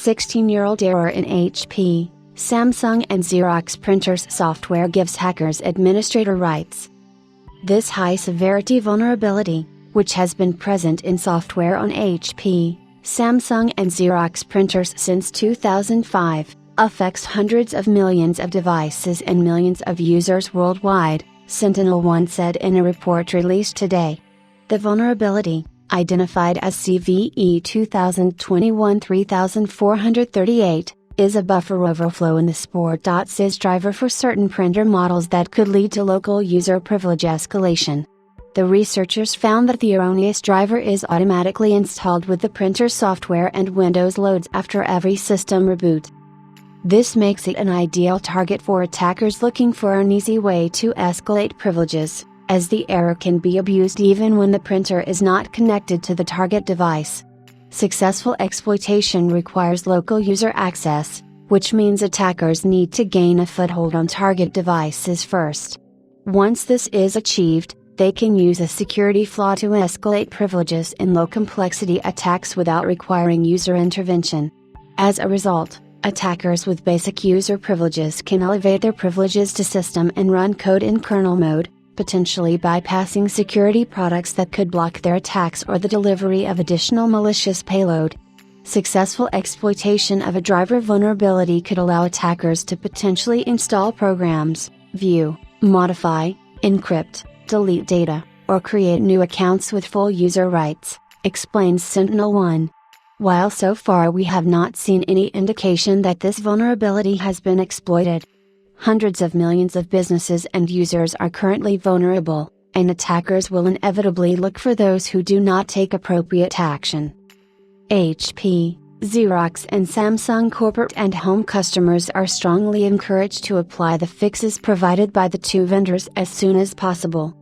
16-year-old error in HP, Samsung and Xerox printers software gives hackers administrator rights. This high-severity vulnerability, which has been present in software on HP, Samsung and Xerox printers since 2005, affects hundreds of millions of devices and millions of users worldwide, SentinelOne said in a report released today. The vulnerability, identified as CVE 2021-3438, is a buffer overflow in the spore.sys driver for certain printer models that could lead to local user privilege escalation. The researchers found that the erroneous driver is automatically installed with the printer's software and Windows loads after every system reboot. This makes it an ideal target for attackers looking for an easy way to escalate privileges, as the error can be abused even when the printer is not connected to the target device. Successful exploitation requires local user access, which means attackers need to gain a foothold on target devices first. Once this is achieved, they can use a security flaw to escalate privileges in low-complexity attacks without requiring user intervention. As a result, attackers with basic user privileges can elevate their privileges to system and run code in kernel mode, potentially bypassing security products that could block their attacks or the delivery of additional malicious payload. Successful exploitation of a driver vulnerability could allow attackers to potentially install programs, view, modify, encrypt, delete data, or create new accounts with full user rights, explains SentinelOne. While so far we have not seen any indication that this vulnerability has been exploited, hundreds of millions of businesses and users are currently vulnerable, and attackers will inevitably look for those who do not take appropriate action. HP, Xerox and Samsung corporate and home customers are strongly encouraged to apply the fixes provided by the two vendors as soon as possible.